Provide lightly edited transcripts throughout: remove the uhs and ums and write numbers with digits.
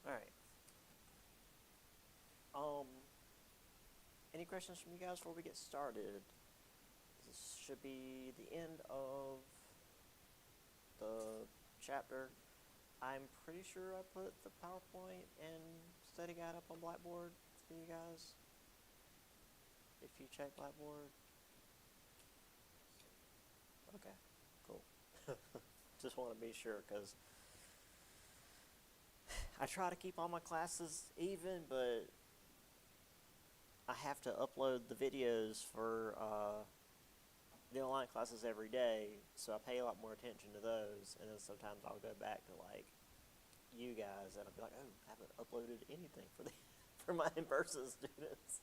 Alright. Um, any questions from you guys before we get started? This should be the end of the chapter. I'm pretty sure I put the PowerPoint and study guide up on Blackboard for you guys. If you check Blackboard. Okay, cool. Just want to be sure because I try to keep all my classes even, but I have to upload the videos for the online classes every day, so I pay a lot more attention to those, and then sometimes I'll go back to like you guys and I'll be like, oh, I haven't uploaded anything for the for my in-person students.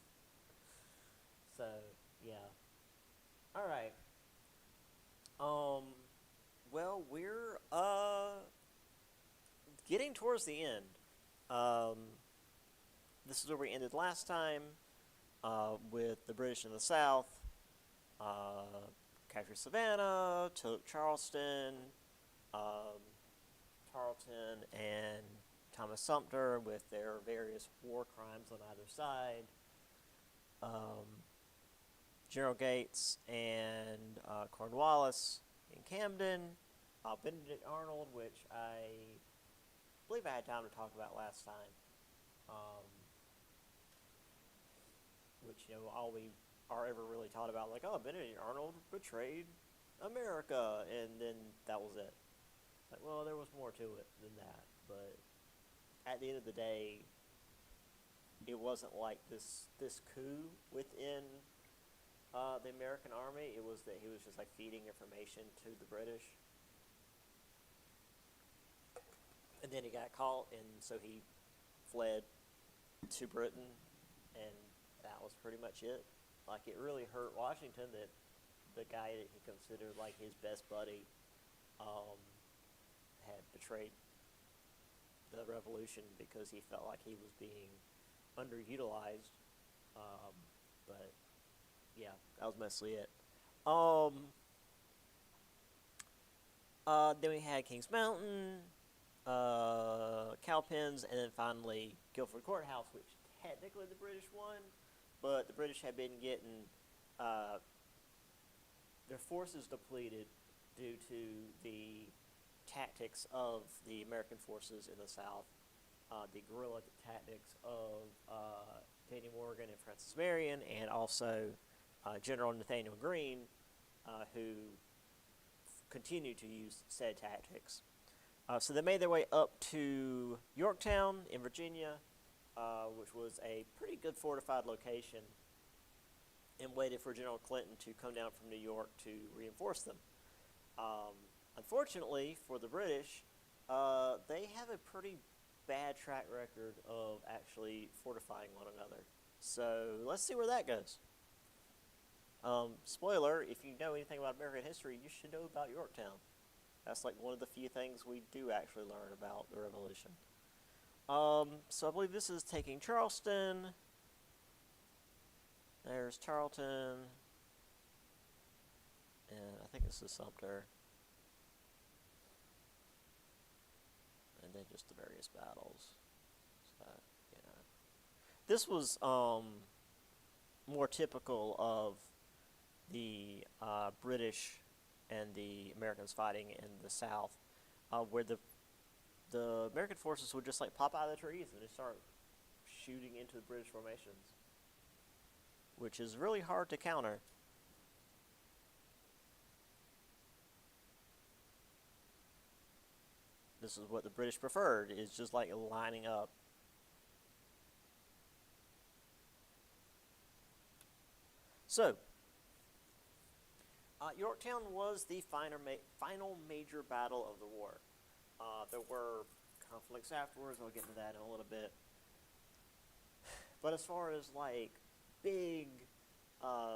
So yeah. All right. Well, we're getting towards the end. Um, this is where we ended last time, with the British in the South. Captured Savannah, took Charleston, Tarleton, and Thomas Sumter with their various war crimes on either side. General Gates and Cornwallis in Camden. Benedict Arnold, which I believe I had time to talk about last time. Which, all we are ever really taught about, like, oh, Benedict Arnold betrayed America, and then that was it. Like, well, there was more to it than that, but at the end of the day, it wasn't like this coup within the American army. It was that he was just like feeding information to the British, and then he got caught, and so he fled to Britain, and that was pretty much it. Like, it really hurt Washington that the guy that he considered like his best buddy had betrayed the revolution because he felt like he was being underutilized. But yeah, that was mostly it. Then we had Kings Mountain, Cowpens, and then finally Guilford Courthouse, which technically the British won, but the British had been getting their forces depleted due to the tactics of the American forces in the South, the guerrilla tactics of Daniel Morgan and Francis Marion, and also General Nathanael Greene, who continued to use said tactics. So they made their way up to Yorktown in Virginia, which was a pretty good fortified location, and waited for General Clinton to come down from New York to reinforce them. Unfortunately for the British, they have a pretty bad track record of actually fortifying one another. So let's see where that goes. Spoiler, if you know anything about American history, you should know about Yorktown. That's like one of the few things we do actually learn about the Revolution. So I believe this is taking Charleston. There's Tarleton. And I think this is Sumter. And then just the various battles. So, yeah. This was more typical of the British and the Americans fighting in the South, where the American forces would just like pop out of the trees and just start shooting into the British formations, which is really hard to counter. This is what the British preferred, is just like lining up. So, Yorktown was the final major battle of the war. There were conflicts afterwards. I'll get into that in a little bit. But as far as like big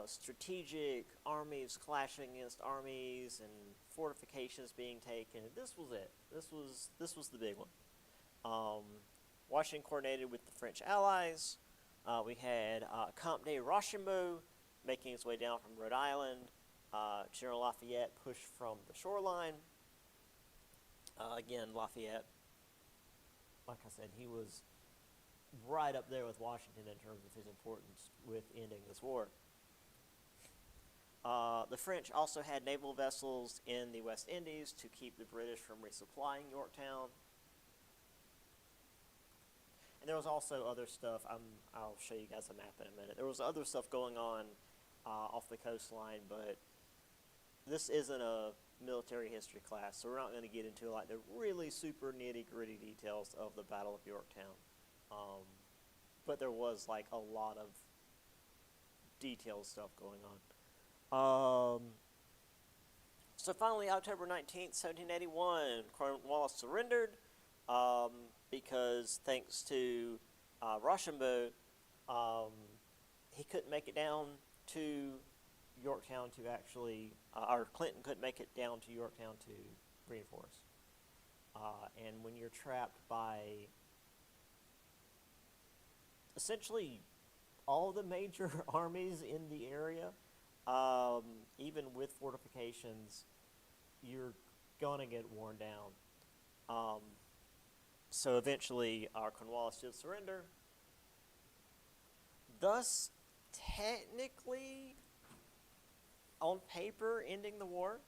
strategic armies clashing against armies and fortifications being taken, this was it. This was the big one. Washington coordinated with the French allies. We had Comte de Rochambeau making his way down from Rhode Island. General Lafayette pushed from the shoreline. Again, Lafayette like I said, he was right up there with Washington in terms of his importance with ending this war. The French also had naval vessels in the West Indies to keep the British from resupplying Yorktown. And there was also other stuff. I'll show you guys a map in a minute. There was other stuff going on off the coastline, but this isn't a military history class, so we're not going to get into like the really super nitty-gritty details of the Battle of Yorktown. But there was like a lot of detailed stuff going on. So finally, October 19th, 1781, Cornwallis surrendered because thanks to Rochambeau, he couldn't make it down to Yorktown to actually, or Clinton couldn't make it down to Yorktown to reinforce. And when you're trapped by essentially all the major armies in the area, even with fortifications, you're going to get worn down. So eventually, Cornwallis did surrender. Thus, technically, on paper, ending the war.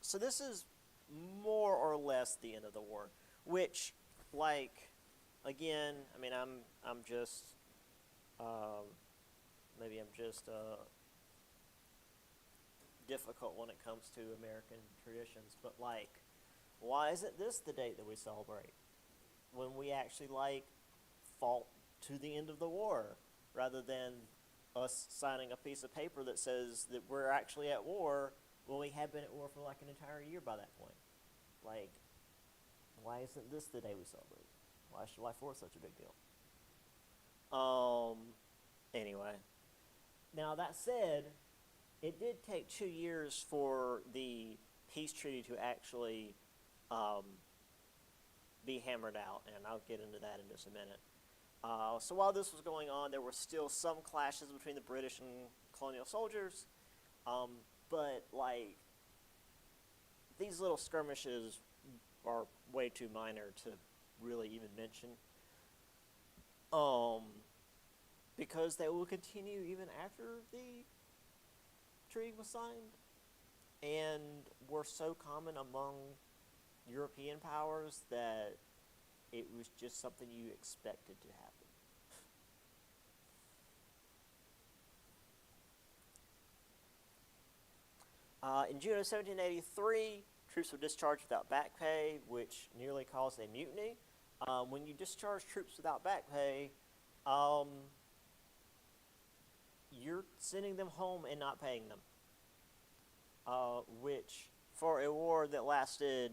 So this is more or less the end of the war, which, like, again, I mean, I'm just, maybe I'm just difficult when it comes to American traditions, but like, why isn't this the date that we celebrate when we actually like fought to the end of the war, rather than us signing a piece of paper that says that we're actually at war when we have been at war for like an entire year by that point? Like, why isn't this the day we celebrate? Why is July 4th such a big deal? Anyway. Now, that said, it did take 2 years for the peace treaty to actually be hammered out, and I'll get into that in just a minute. So while this was going on, there were still some clashes between the British and colonial soldiers, but like, these little skirmishes are way too minor to really even mention, because they will continue even after the treaty was signed, and were so common among European powers that it was just something you expected to happen. In June of 1783, troops were discharged without back pay, which nearly caused a mutiny. When you discharge troops without back pay, you're sending them home and not paying them. Which, for a war that lasted,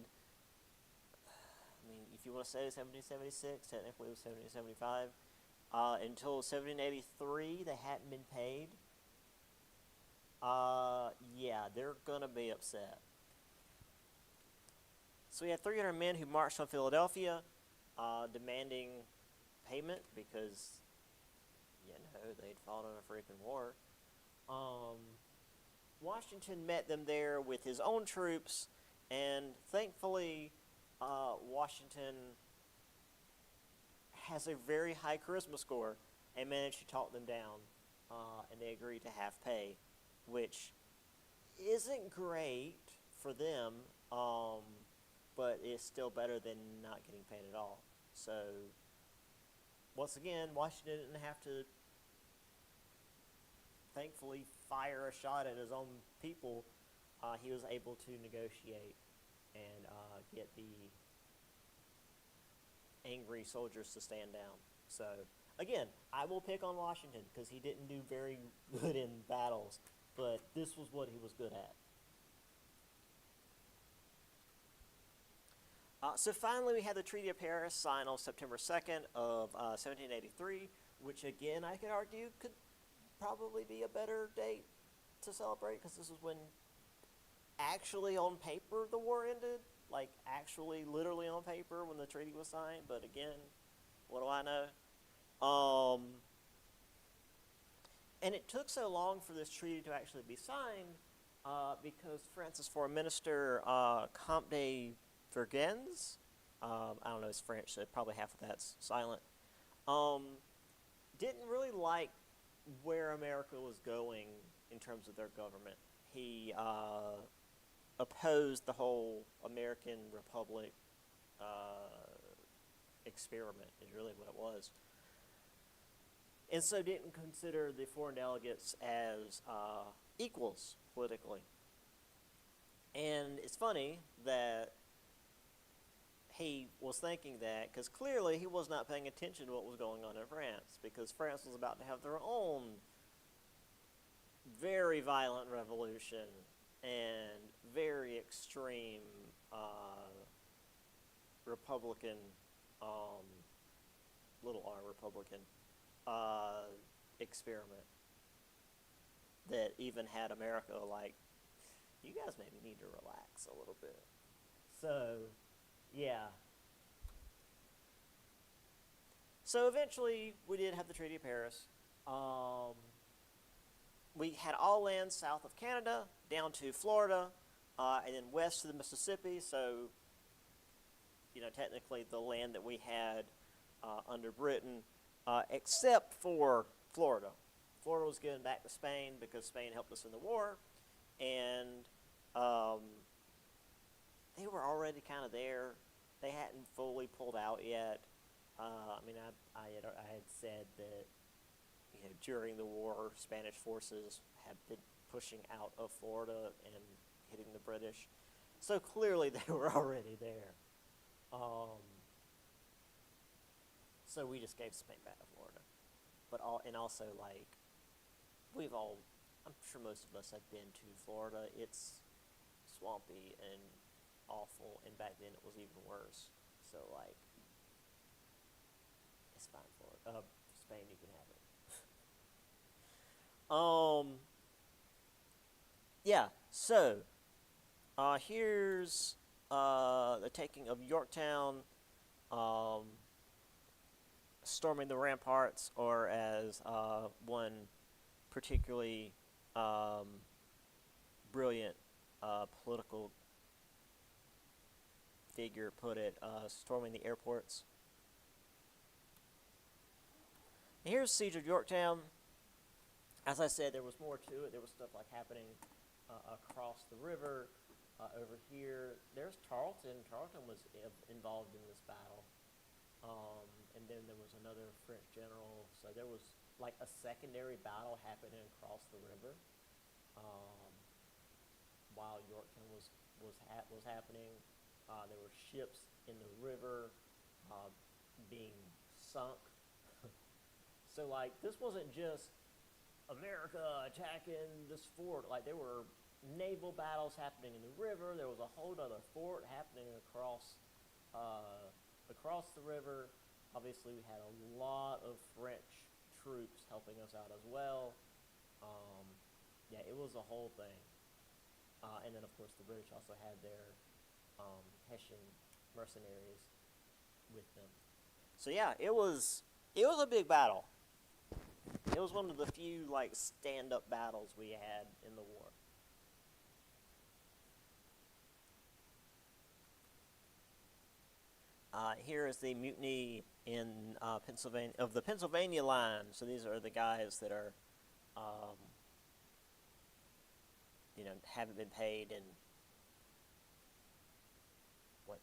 I mean, if you want to say 1776, technically it was 1775, until 1783, they hadn't been paid. Yeah, they're going to be upset. So we had 300 men who marched on Philadelphia, demanding payment because, you know, they'd fought in a freaking war. Washington met them there with his own troops, and thankfully, Washington has a very high charisma score and managed to talk them down, and they agreed to half pay, which isn't great for them, but it's still better than not getting paid at all. So, once again, Washington didn't have to, thankfully, fire a shot at his own people. He was able to negotiate and get the angry soldiers to stand down. So, again, I will pick on Washington because he didn't do very good in battles, but this was what he was good at. So finally, we had the Treaty of Paris signed on September 2nd of 1783, which again, I could argue could probably be a better date to celebrate, because this is when actually on paper the war ended, like actually literally on paper when the treaty was signed, but again, what do I know? And it took so long for this treaty to actually be signed because France's foreign minister, Comte de Vergennes, I don't know his French, so probably half of that's silent, um, didn't really like where America was going in terms of their government. He opposed the whole American Republic experiment, is really what it was. And so didn't consider the foreign delegates as equals politically. And it's funny that he was thinking that because clearly he was not paying attention to what was going on in France, because France was about to have their own very violent revolution and very extreme Republican, little r Republican experiment that even had America like, you guys maybe need to relax a little bit. So, yeah. So eventually, we did have the Treaty of Paris. We had all lands south of Canada, down to Florida, and then west to the Mississippi. So, technically the land that we had under Britain, except for Florida. Florida was given back to Spain because Spain helped us in the war, and they were already kind of there. They hadn't fully pulled out yet. I had said that during the war, Spanish forces had been pushing out of Florida and hitting the British, so clearly they were already there. So we just gave Spain back to Florida, and also I'm sure most of us have been to Florida. It's swampy and awful, and back then it was even worse. So it's fine, Florida. Spain, you can have it. Yeah. So here's the taking of Yorktown, storming the ramparts, or as one particularly brilliant political figure put it, storming the airports. And here's Siege of Yorktown. As I said, there was more to it. There was stuff happening across the river. Over here, there's Tarleton. Tarleton was involved in this battle. And then there was another French general. So there was a secondary battle happening across the river while Yorktown was happening. There were ships in the river being sunk. So this wasn't just America attacking this fort. There were naval battles happening in the river. There was a whole other fort happening across the river. Obviously, we had a lot of French troops helping us out as well. Yeah, it was a whole thing. And then, of course, the British also had their Hessian mercenaries with them. So yeah, it was a big battle. It was one of the few stand-up battles we had in the war. Here is the mutiny in Pennsylvania, of the Pennsylvania line. So these are the guys that are, haven't been paid in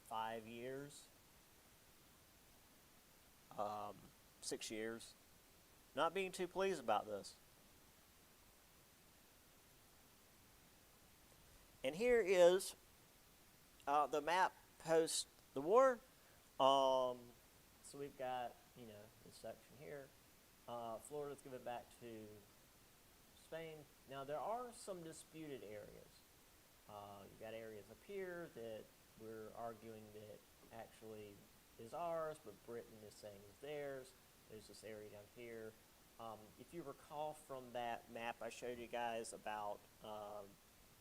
5 years, 6 years. Not being too pleased about this. And here is the map post the war. So we've got, this section here. Florida's given back to Spain. Now there are some disputed areas. You've got areas up here that we're arguing that actually is ours, but Britain is saying is theirs. There's this area down here. If you recall from that map I showed you guys about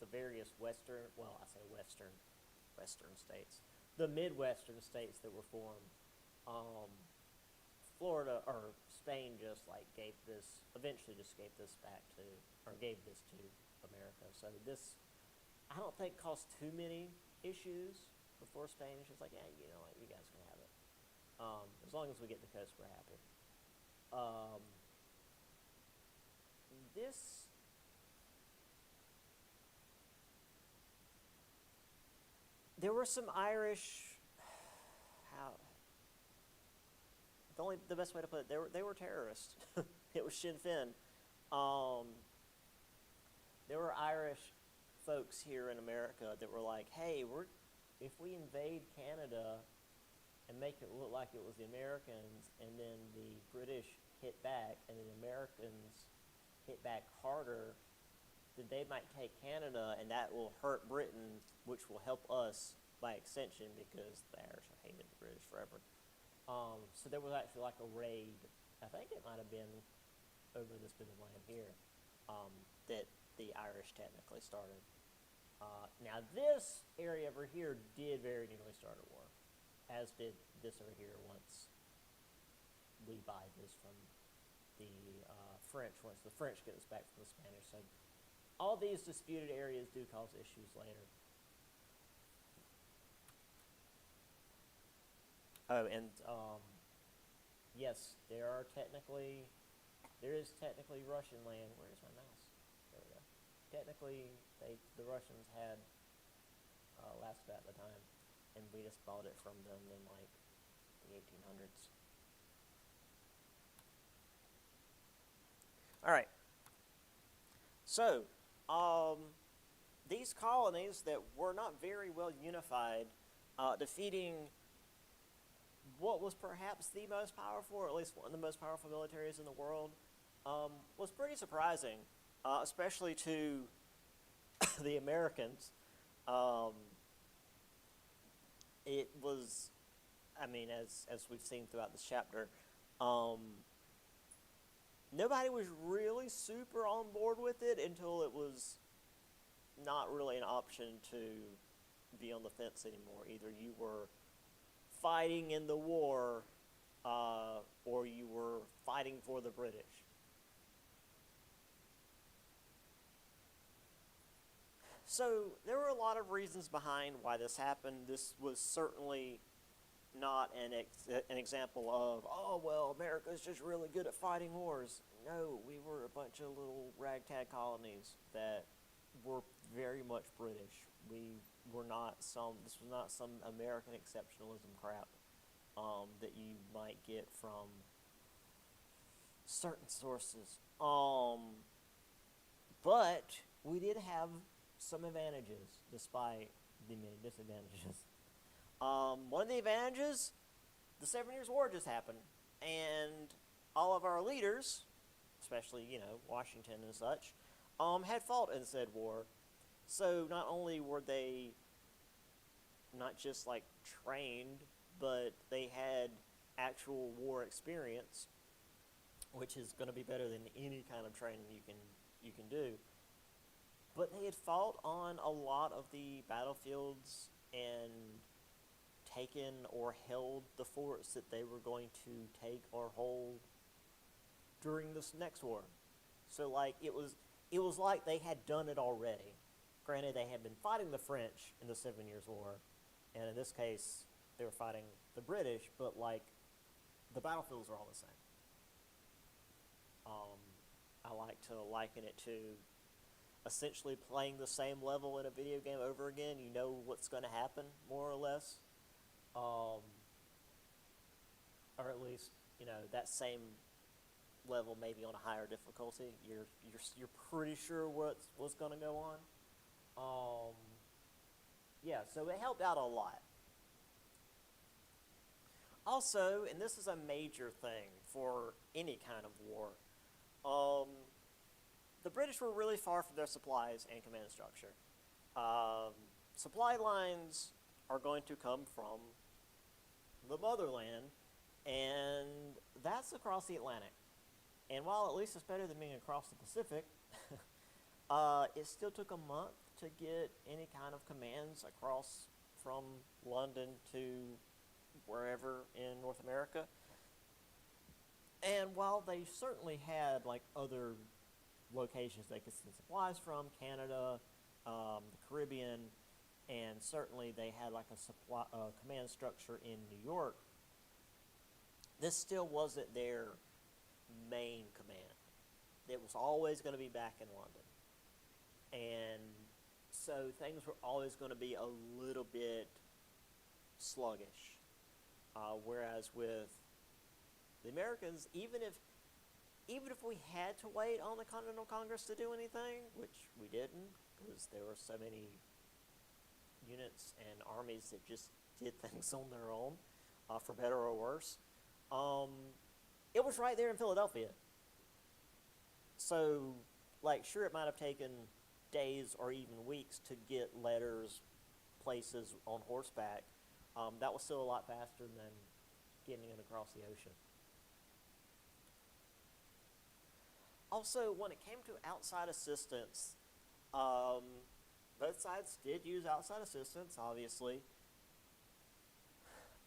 the various western states, the Midwestern states that were formed, Florida, or Spain just eventually gave this back to, or gave this to America. So this I don't think caused too many issues before Spain is just like, yeah, you know what, you guys can have it. As long as we get the coast, we're happy. Um, this there were some Irish. How the best way to put it, they were terrorists. It was Sinn Féin. Um, there were Irish folks here in America that were like, hey, if we invade Canada and make it look like it was the Americans, and then the British hit back, and the Americans hit back harder, then they might take Canada, and that will hurt Britain, which will help us by extension because the Irish have hated the British forever. So there was actually like a raid. I think it might have been over this bit of land here that the Irish technically started. Now this area over here did very nearly start a war, as did this over here once we buy this from the French, once the French get us back from the Spanish. So all these disputed areas do cause issues later. Oh, and yes, there is technically Russian land. Where is my mouse? There we go. Technically, the Russians had Laspat at the time, and we just bought it from them in like the 1800s. All right. So, these colonies that were not very well unified, defeating what was perhaps the most powerful, or at least one of the most powerful militaries in the world, was pretty surprising, especially to the Americans. It was, I mean, as we've seen throughout this chapter, nobody was really super on board with it until it was not really an option to be on the fence anymore. Either you were fighting in the war, or you were fighting for the British. So there were a lot of reasons behind why this happened. This was certainly not an example of, oh, well, America's just really good at fighting wars. No, we were a bunch of little ragtag colonies that were very much British. This was not some American exceptionalism crap that you might get from certain sources. But we did have some advantages despite the many disadvantages. One of the advantages, the 7 Years' War just happened, and all of our leaders, especially, Washington and such, had fought in said war. So not only were they not just like trained, but they had actual war experience, which is going to be better than any kind of training you can do. But they had fought on a lot of the battlefields and taken or held the forts that they were going to take or hold during this next war. So like it was like they had done it already. Granted, they had been fighting the French in the 7 Years' War, and in this case, they were fighting the British, but like the battlefields are all the same. I like to liken it to essentially playing the same level in a video game over again. You know what's going to happen, more or less. Or at least, that same level maybe on a higher difficulty. You're pretty sure what's going to go on. Yeah, so it helped out a lot. Also, and this is a major thing for any kind of war, the British were really far from their supplies and command structure. Supply lines are going to come from the motherland, and that's across the Atlantic. And while at least it's better than being across the Pacific, it still took a month to get any kind of commands across from London to wherever in North America. And while they certainly had like other locations they could send supplies from, Canada, the Caribbean, and certainly they had like a supply command structure in New York. This still wasn't their main command. It was always going to be back in London, and so things were always going to be a little bit sluggish. Whereas with the Americans, even if we had to wait on the Continental Congress to do anything, which we didn't, because there were so many units and armies that just did things on their own, for better or worse, it was right there in Philadelphia. So, like, sure, it might have taken days or even weeks to get letters, places on horseback. That was still a lot faster than getting it across the ocean. Also, when it came to outside assistance, both sides did use outside assistance, obviously,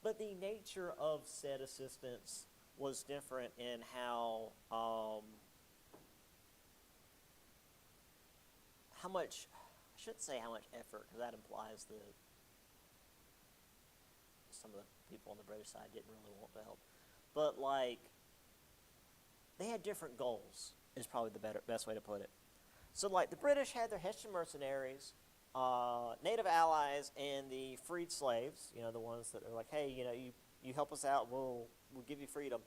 but the nature of said assistance was different in how much, I shouldn't say how much effort, because that implies that some of the people on the British side didn't really want to help, but like, they had different goals, is probably the best way to put it. So like, the British had their Hessian mercenaries, native allies, and the freed slaves, the ones that are like, hey, you help us out, we'll give you freedom.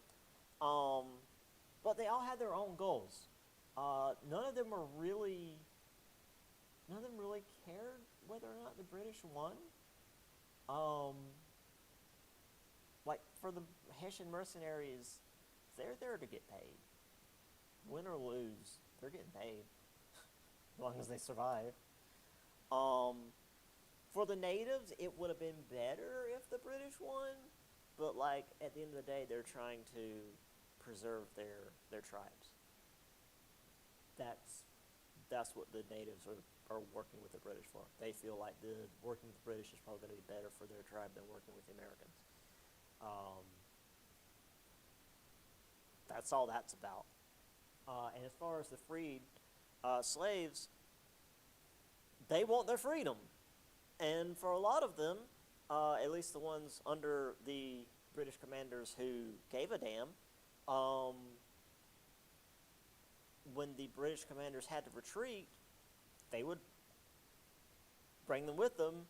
But they all had their own goals. None of them really cared whether or not the British won. Like, for the Hessian mercenaries, they're there to get paid. Win or lose, they're getting paid, as long as they survive. For the natives, it would have been better if the British won, but like, at the end of the day, they're trying to preserve their tribes. That's what the natives are working with the British for. They feel like working with the British is probably going to be better for their tribe than working with the Americans. That's all that's about. And as far as the freed slaves, they want their freedom. And for a lot of them, at least the ones under the British commanders who gave a damn, when the British commanders had to retreat, they would bring them with them.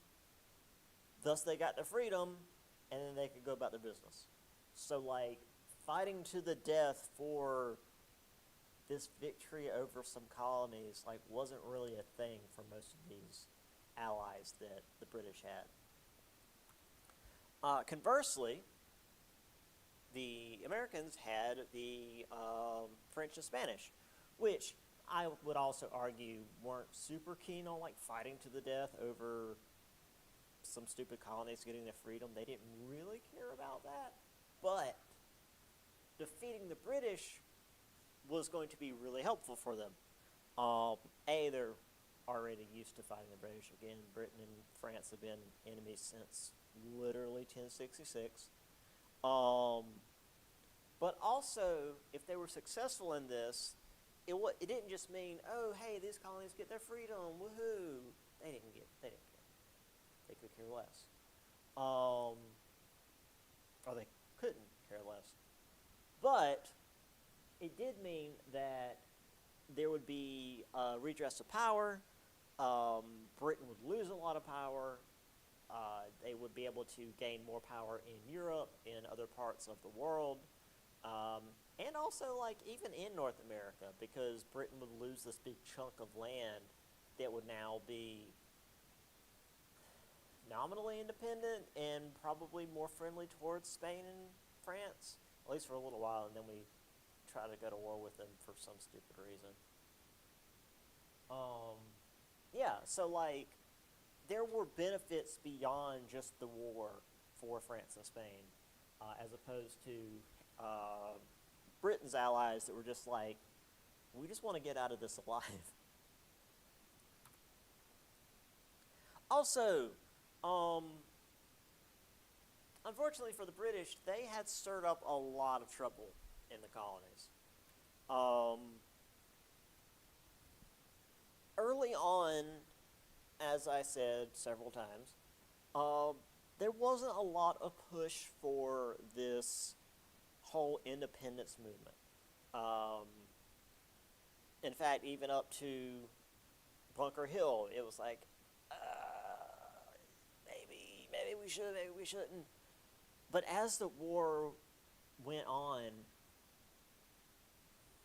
Thus, they got their freedom, and then they could go about their business. So, like, fighting to the death for this victory over some colonies, like, wasn't really a thing for most of these allies that the British had. Conversely, the Americans had the French and Spanish, which I would also argue weren't super keen on, like, fighting to the death over some stupid colonies getting their freedom. They didn't really care about that. But defeating the British was going to be really helpful for them. They're already used to fighting the British. Again, Britain and France have been enemies since literally 1066. But also, if they were successful in this, it didn't just mean, oh, hey, these colonies get their freedom, woohoo. They didn't care. They could care less. Or they couldn't care less. But it did mean that there would be redress of power. Britain would lose a lot of power. They would be able to gain more power in Europe, in other parts of the world, and also, like, even in North America, because Britain would lose this big chunk of land that would now be nominally independent and probably more friendly towards Spain and France, at least for a little while, and then we try to go to war with them for some stupid reason. So, like, there were benefits beyond just the war for France and Spain, as opposed to Britain's allies that were just like, we just want to get out of this alive. Also, unfortunately for the British, they had stirred up a lot of trouble in the colonies. Early on, as I said several times, um, there wasn't a lot of push for this whole independence movement. Um, in fact, even up to Bunker Hill, it was like, maybe we should, maybe we shouldn't. But as the war went on,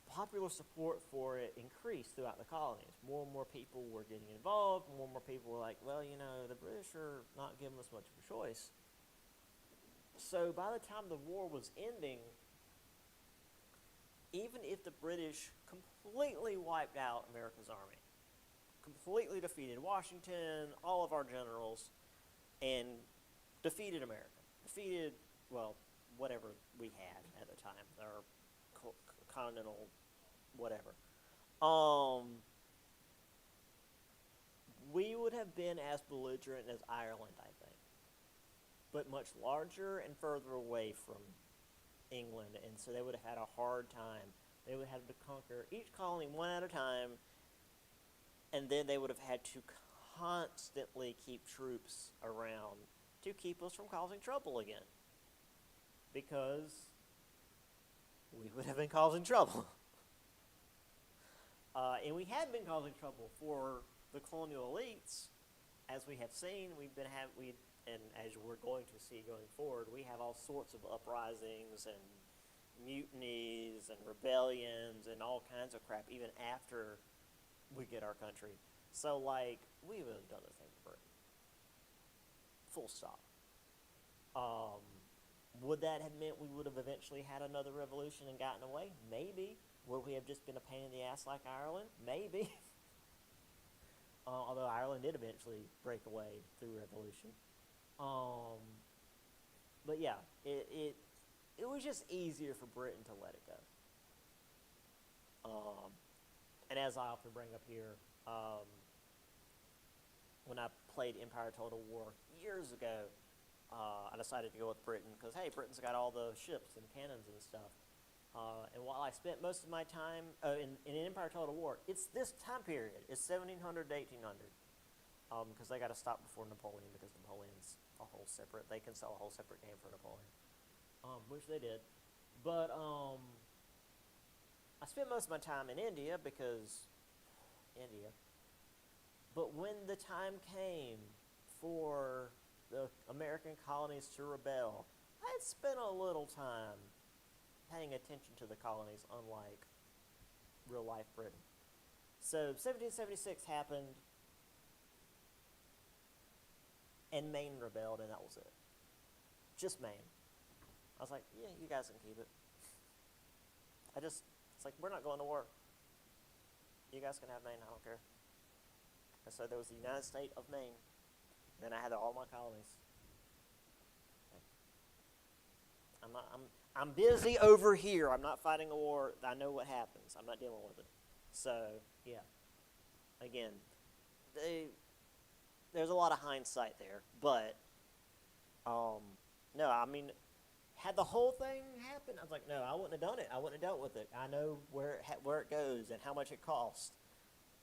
popular support for it increased throughout the colonies. More and more people were getting involved. More and more people were like, well, the British are not giving us much of a choice. So by the time the war was ending, even if the British completely wiped out America's army, completely defeated Washington, all of our generals, and defeated America, defeated, well, whatever we had at the time, our continental whatever, we would have been as belligerent as Ireland, I think, but much larger and further away from England, and so they would have had a hard time. They would have to conquer each colony one at a time, and then they would have had to constantly keep troops around to keep us from causing trouble again, because we would have been causing trouble. And we had been causing trouble for the colonial elites, as we have seen. And as we're going to see going forward, we have all sorts of uprisings and mutinies and rebellions and all kinds of crap, even after we get our country. So, we would have done the same for Britain. Full stop. Would that have meant we would have eventually had another revolution and gotten away? Maybe. Would we have just been a pain in the ass like Ireland? Maybe. Although Ireland did eventually break away through revolution. But yeah, it was just easier for Britain to let it go. And as I often bring up here, when I played Empire Total War years ago, I decided to go with Britain because, hey, Britain's got all the ships and cannons and stuff. And while I spent most of my time in Empire Total War, it's this time period. It's 1700 to 1800. Because they got to stop before Napoleon, because Napoleon's a whole separate, they can sell a whole separate game for Napoleon, which they did. But I spent most of my time in India because India. But when the time came for the American colonies to rebel, I'd spent a little time paying attention to the colonies, unlike real life Britain. So 1776 happened, and Maine rebelled, and that was it. Just Maine. I was like, yeah, you guys can keep it. It's like, we're not going to war. You guys can have Maine, I don't care. And so there was the United States of Maine. Then I had all my colonies. I'm busy over here. I'm not fighting a war. I know what happens. I'm not dealing with it. So, yeah. Again, there's a lot of hindsight there. But, no, I mean, had the whole thing happened, I was like, no, I wouldn't have done it. I wouldn't have dealt with it. I know where it goes and how much it costs.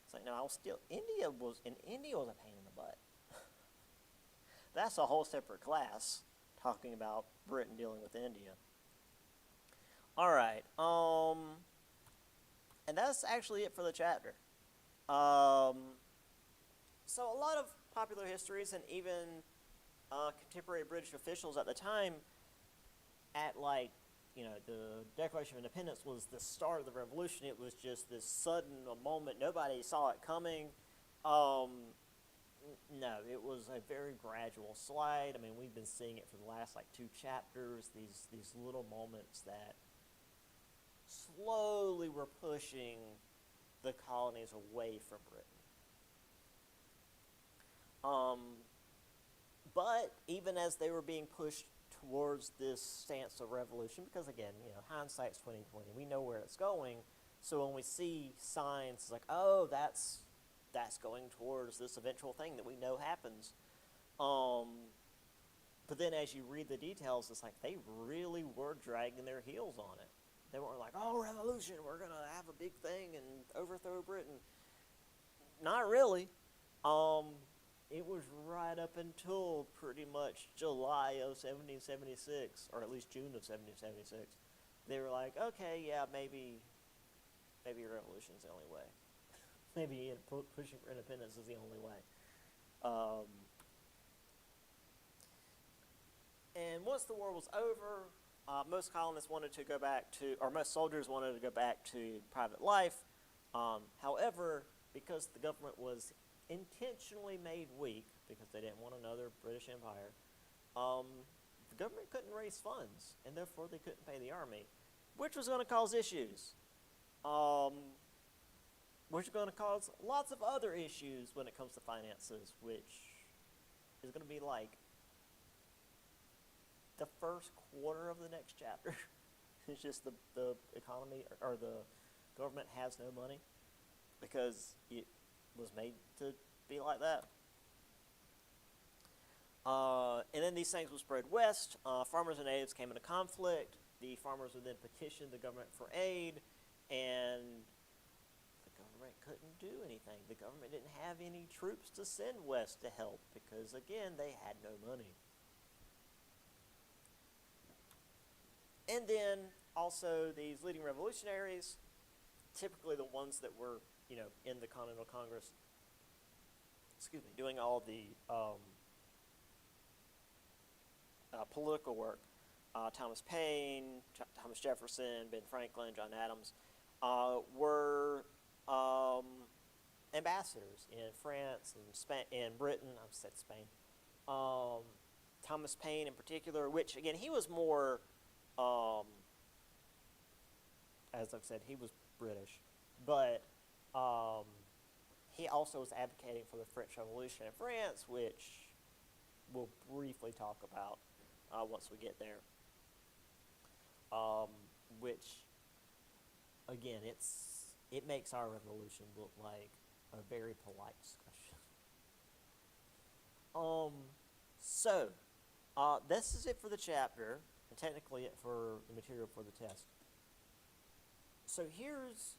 It's like, no, India was a pain in the butt. That's a whole separate class, talking about Britain dealing with India. All right, and that's actually it for the chapter. So a lot of popular histories and even contemporary British officials at the time, the Declaration of Independence was the start of the revolution. It was just this sudden moment. Nobody saw it coming. No, it was a very gradual slide. I mean, we've been seeing it for the last 2 chapters, these little moments that slowly were pushing the colonies away from Britain. But even as they were being pushed towards this stance of revolution, because again, hindsight's 20/20. We know where it's going. So when we see signs, it's like, oh, that's going towards this eventual thing that we know happens. But then as you read the details, it's like they really were dragging their heels on it. They weren't like, oh, revolution, we're going to have a big thing and overthrow Britain. Not really. it was right up until pretty much July of 1776, or at least June of 1776. They were like, okay, yeah, maybe revolution's the only way. Maybe pushing for independence is the only way. And once the war was over, most colonists wanted to go back to, or most soldiers wanted to go back to private life. However, because the government was intentionally made weak, because they didn't want another British Empire, the government couldn't raise funds, and therefore they couldn't pay the army, which was going to cause issues. Which is going to cause lots of other issues when it comes to finances, which is going to be like the first quarter of the next chapter. It's just the economy, or the government has no money because it was made to be like that. And then these things would spread west. Farmers and natives came into conflict. The farmers would then petition the government for aid, and the government couldn't do anything. The government didn't have any troops to send west to help because, again, they had no money. And then also these leading revolutionaries, typically the ones that were, in the Continental Congress, doing all the political work. Thomas Paine, Thomas Jefferson, Ben Franklin, John Adams, were ambassadors in France and Spain, and Britain. I said Spain. Thomas Paine in particular, which again he was more, as I've said, he was British, but he also was advocating for the French Revolution in France, which we'll briefly talk about once we get there. Which, again, it makes our revolution look like a very polite discussion. So, this is it for the chapter, and technically it for the material for the test. So here's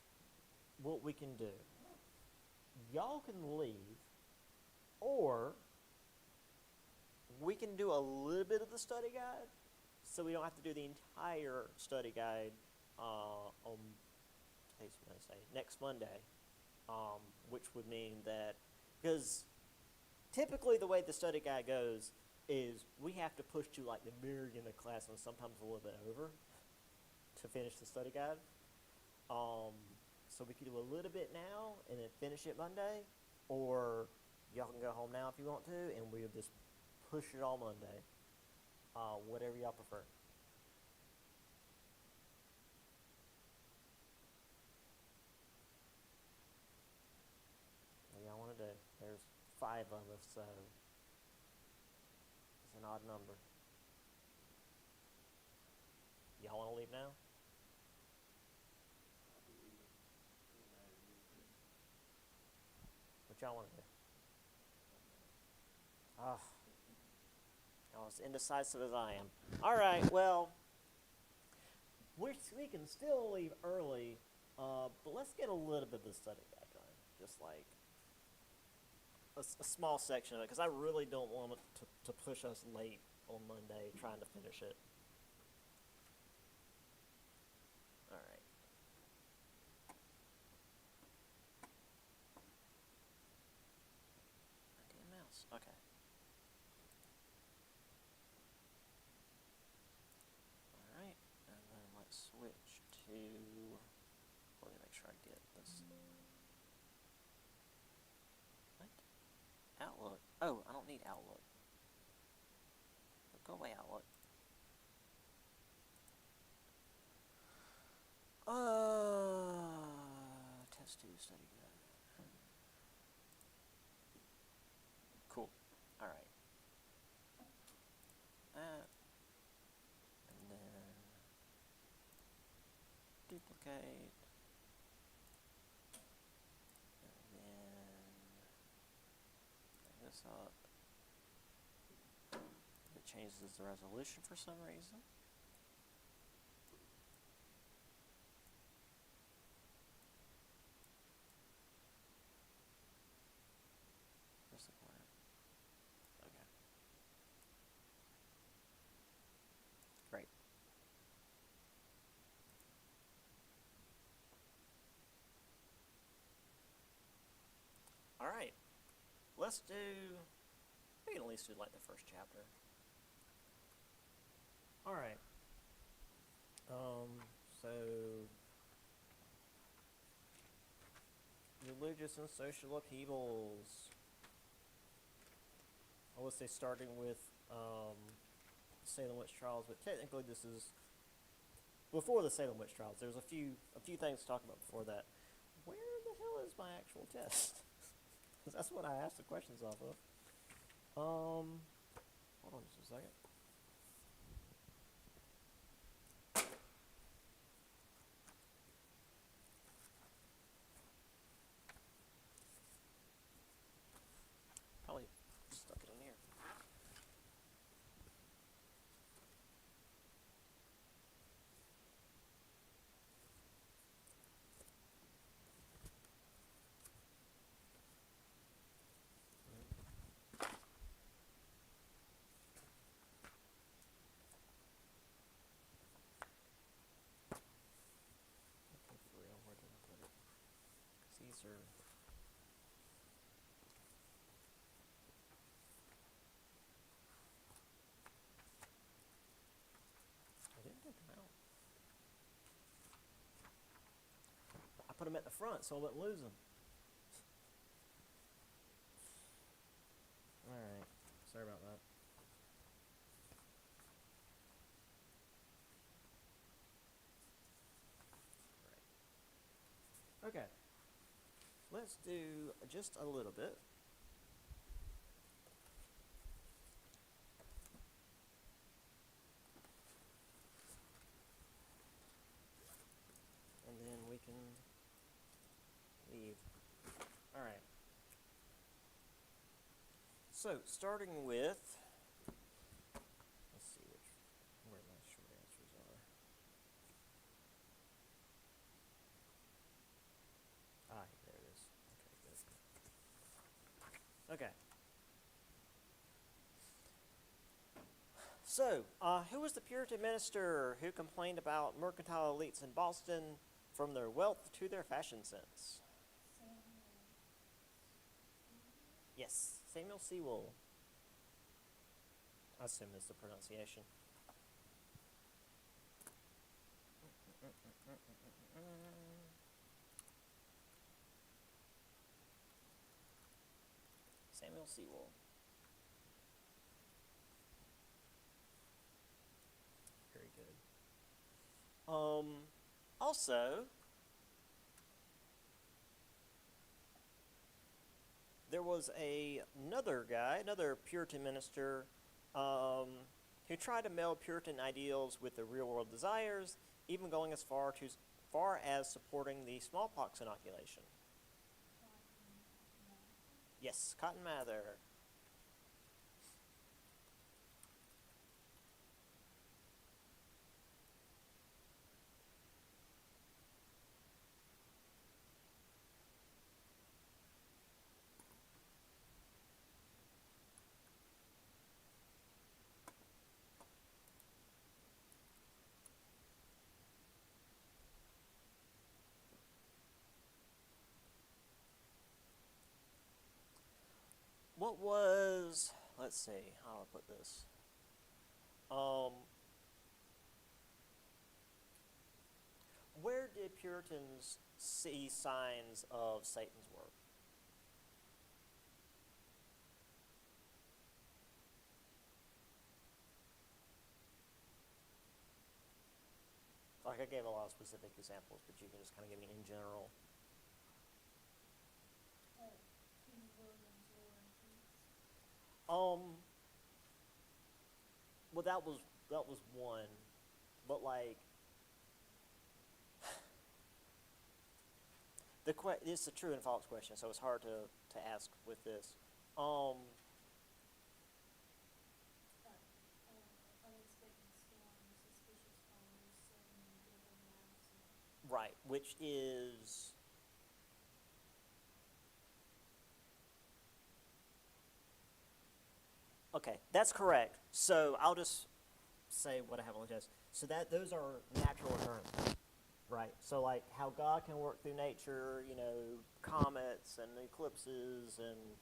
what we can do. Y'all can leave, or we can do a little bit of the study guide, so we don't have to do the entire study guide on today's Wednesday, next Monday, which would mean that, because typically the way the study guide goes is we have to push to like the very end of class and sometimes a little bit over to finish the study guide. So we could do a little bit now and then finish it Monday, or y'all can go home now if you want to, and we'll just push it all Monday. Whatever y'all prefer. What do y'all want to do? There's 5 of us, so it's an odd number. Y'all want to leave now? What y'all want to do? Y'all as indecisive as I am. All right, well, we can still leave early, but let's get a little bit of the study guide done. Just like a small section of it, because I really don't want it to push us late on Monday trying to finish it. All right. Damn mouse. Okay. Switch to, let me make sure I get this. What? Outlook. Oh, I don't need Outlook. Go away, Outlook. Test 2 study guide. Cool. All right. And then duplicate, and then bring this up. It changes the resolution for some reason. Does it work? let's do, we can at least do like the first chapter. All right. So religious and social upheavals. I would say starting with Salem witch trials, but technically this is before the Salem witch trials. There's a few things to talk about before that. Where the hell is my actual test? Because that's what I asked the questions off of. Hold on just a second. Probably stuck it in here. Okay, for real, where did I put it? 'Cause these are. I didn't take them out. I put them at the front so I wouldn't lose them. All right, sorry about that. All right. Okay, let's do just a little bit. And then we can leave. All right. So, starting with, let's see where my short answers are. There it is. Okay, good. Okay. So, who was the Puritan minister who complained about mercantile elites in Boston from their wealth to their fashion sense? Yes, Samuel Sewall. I assume that's the pronunciation. Samuel Sewall. Very good. Also, there was another Puritan minister, who tried to meld Puritan ideals with the real-world desires, even going as far as supporting the smallpox inoculation. Yes, Cotton Mather. What was, let's see, how do I put this? Where did Puritans see signs of Satan's work? Like, I gave a lot of specific examples, but you can just kind of give me in general. King William's War and Peace. Well, that was one, but like, it's a true and false question, so it's hard to ask with this. Unexpected storms, suspicious fires, sudden weather maps. Right, which is okay. That's correct. So I'll just say what I have on the test. So those are natural occurrences, right? So like how God can work through nature, comets and eclipses and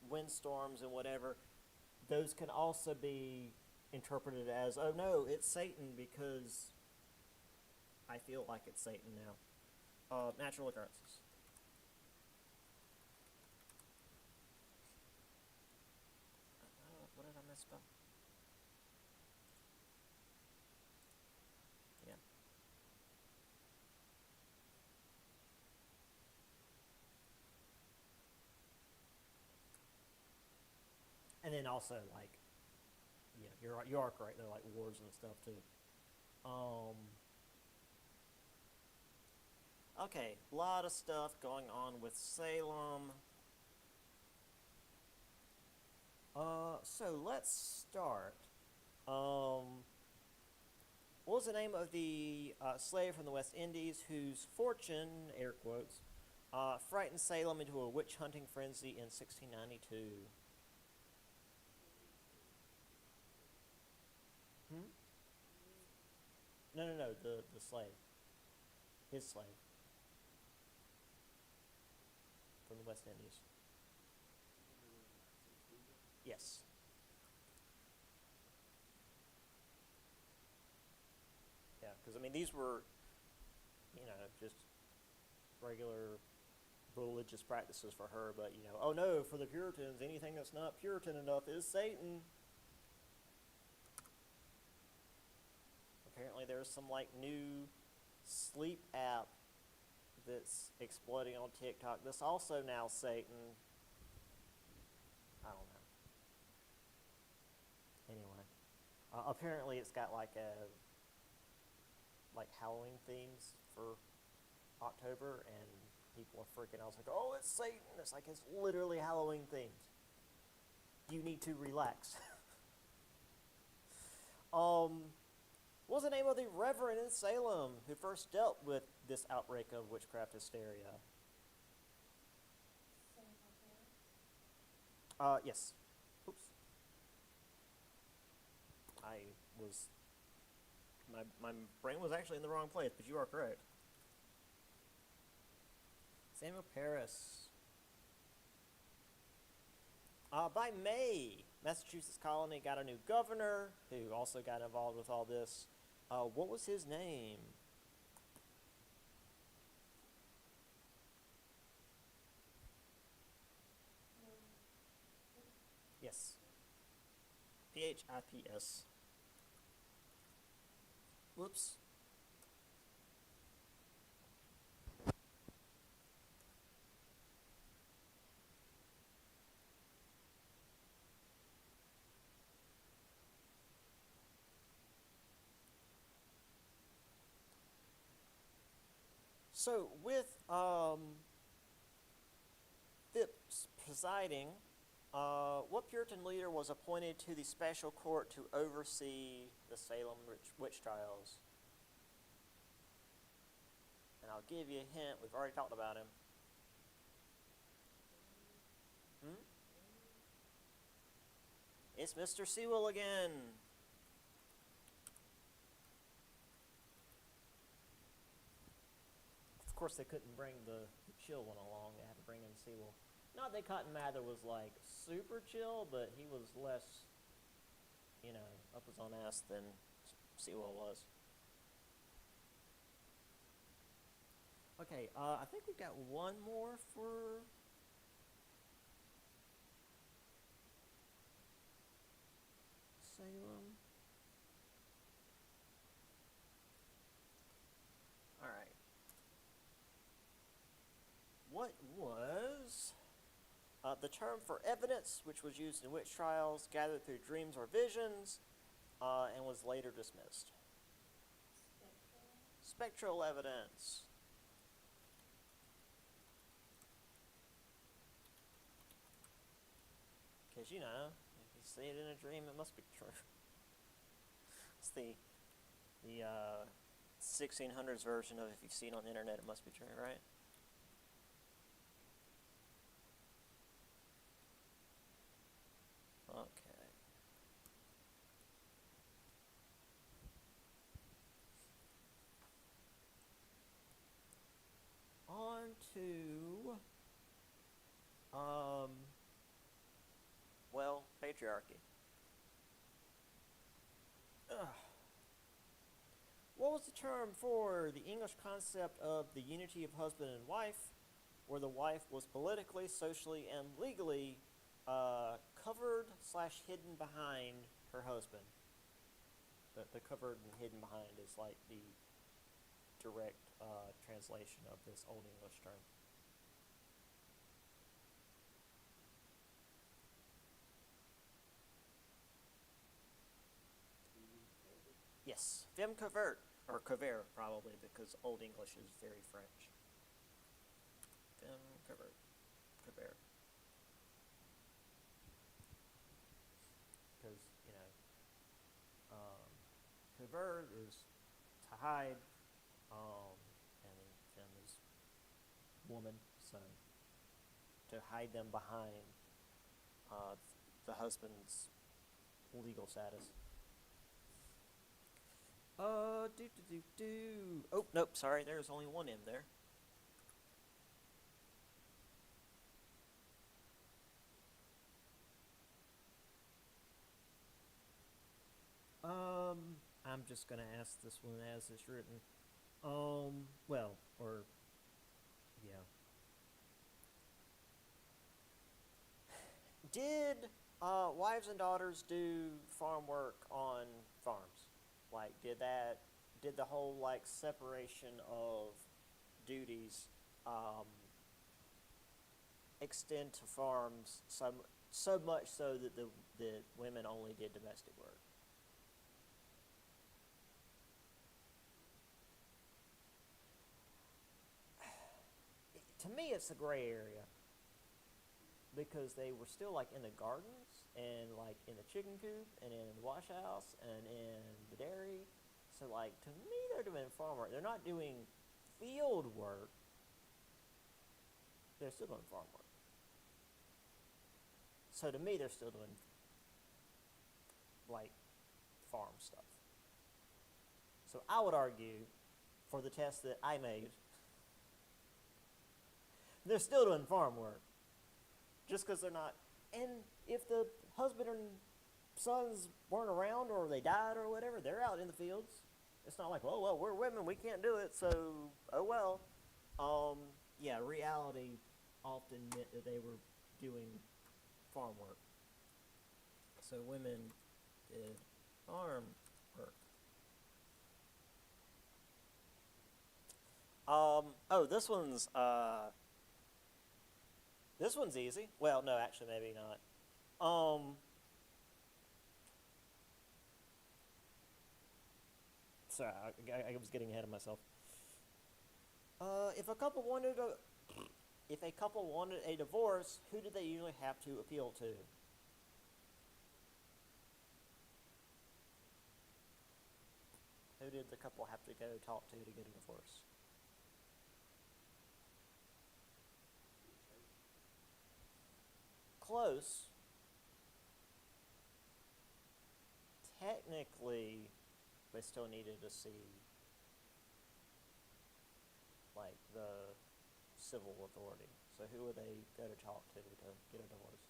windstorms and whatever, those can also be interpreted as, oh no, it's Satan because I feel like it's Satan now. Natural occurrences. What did I misspell? Yeah. And then also, like, yeah, you are correct. They're like wars and stuff too. Okay, a lot of stuff going on with Salem. So let's start. What was the name of the slave from the West Indies whose fortune, air quotes, frightened Salem into a witch hunting frenzy in 1692? Hmm? No, the slave. His slave. From the West Indies. Yes. Yeah, because I mean, these were, just regular religious practices for her, but oh no, for the Puritans, anything that's not Puritan enough is Satan. Apparently, there's some like new sleep app that's exploding on TikTok. This also now Satan. I don't know. Anyway, apparently it's got like Halloween themes for October, and people are freaking out. I was like, oh, it's Satan. It's like it's literally Halloween themed. You need to relax. What was the name of the reverend in Salem who first dealt with this outbreak of witchcraft hysteria? Yes. Oops. My brain was actually in the wrong place, but you are correct. Samuel Parris. By May, Massachusetts colony got a new governor who also got involved with all this. What was his name? Yes. Phips. Whoops. So with Phips presiding, what Puritan leader was appointed to the special court to oversee the Salem witch trials? And I'll give you a hint. We've already talked about him. It's Mr. Sewell again. Of course, they couldn't bring the chill one along. They had to bring in Sewell. Not that Cotton Mather was like super chill, but he was less, up his own ass than Sewell was. Okay, I think we've got one more for Salem. All right. What was the term for evidence which was used in witch trials gathered through dreams or visions and was later dismissed? Spectral evidence. Because, if you see it in a dream, it must be true. It's the 1600s version of if you see it on the internet, it must be true, right? Okay. On to patriarchy. Ugh. What was the term for the English concept of the unity of husband and wife, where the wife was politically, socially, and legally covered / hidden behind her husband? The covered and hidden behind is like the direct translation of this Old English term. Yes, femme covert, or couvert probably, because Old English is very French. Femme covert, couvert. Because, covert is to hide, and femme is woman, so to hide them behind the husband's legal status. Oh, nope, sorry, there's only one M there. I'm just gonna ask this one as it's written. Well, or, yeah. Did wives and daughters do farm work on farms? Like, did the whole like separation of duties extend to farms so much so that the women only did domestic work? To me, it's a gray area because they were still like in the gardens and like in the chicken coop and in the wash house and in the dairy. So like to me, they're doing farm work. They're not doing field work. They're still doing farm work. So to me, they're still doing like farm stuff. So I would argue, for the test that I made, they're still doing farm work. Just because they're not. And if the husband and sons weren't around or they died or whatever, they're out in the fields. It's not like, oh, well, we're women, we can't do it, so, oh, well. Yeah, reality often meant that they were doing farm work. So women did farm work. Oh, this one's easy. Well, no, actually, maybe not. Sorry, I was getting ahead of myself. If a couple wanted a divorce, who did they usually have to appeal to? Who did the couple have to go talk to get a divorce? Close. Technically, they still needed to see like the civil authority. So who would they go to talk to get a divorce?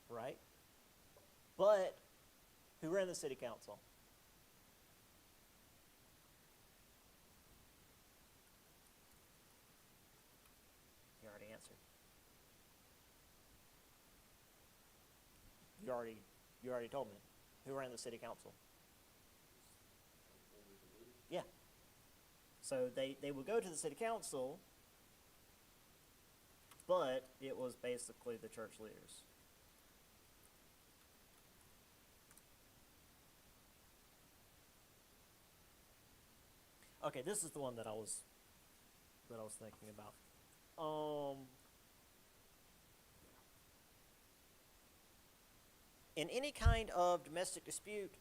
Right? But who ran the city council? You already answered. You already told me. Who ran the city council? Yeah. So they would go to the city council, but it was basically the church leaders. Okay, this is the one that I was thinking about. In any kind of domestic dispute,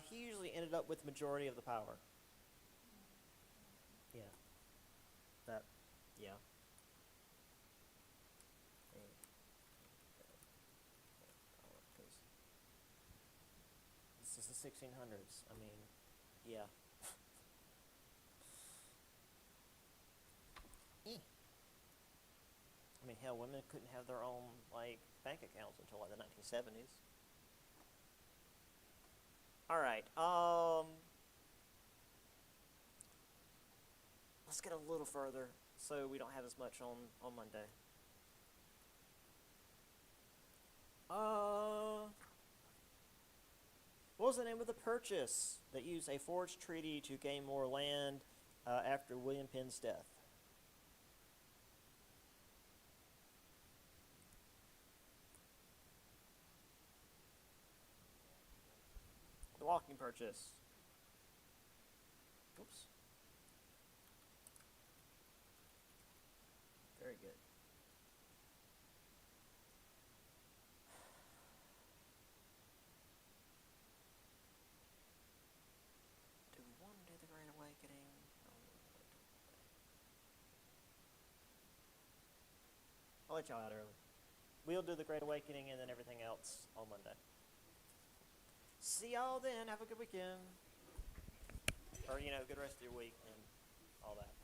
he usually ended up with the majority of the power. Yeah. Yeah. This is the 1600s. I mean, yeah. I mean, hell, women couldn't have their own like bank accounts until like the 1970s. All right. Let's get a little further so we don't have as much on Monday. What was the name of the purchase that used a forged treaty to gain more land after William Penn's death? The walking purchase. Oops. Very good. Do we want to do the Great Awakening? I'll let y'all out early. We'll do the Great Awakening and then everything else on Monday. See y'all then. Have a good weekend. Or, good rest of your week and all that.